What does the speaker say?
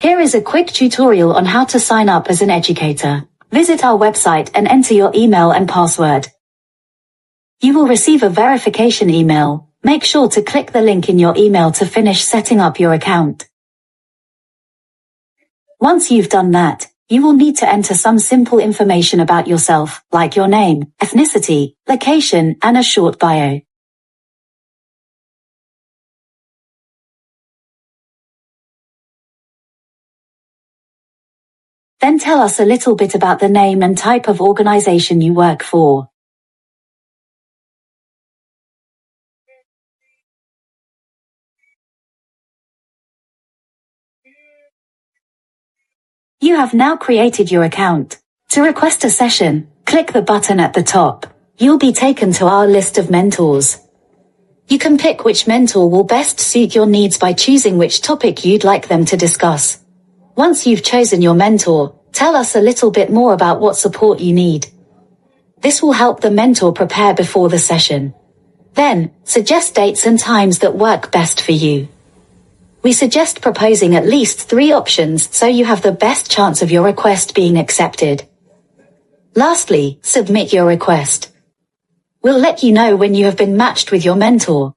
Here is a quick tutorial on how to sign up as an educator. Visit our website and enter your email and password. You will receive a verification email. Make sure to click the link in your email to finish setting up your account. Once you've done that, you will need to enter some simple information about yourself, like your name, ethnicity, location, and a short bio. Then tell us a little bit about the name and type of organization you work for. You have now created your account. To request a session, click the button at the top. You'll be taken to our list of mentors. You can pick which mentor will best suit your needs by choosing which topic you'd like them to discuss. Once you've chosen your mentor, tell us a little bit more about what support you need. This will help the mentor prepare before the session. Then, suggest dates and times that work best for you. We suggest proposing at least 3 options so you have the best chance of your request being accepted. Lastly, submit your request. We'll let you know when you have been matched with your mentor.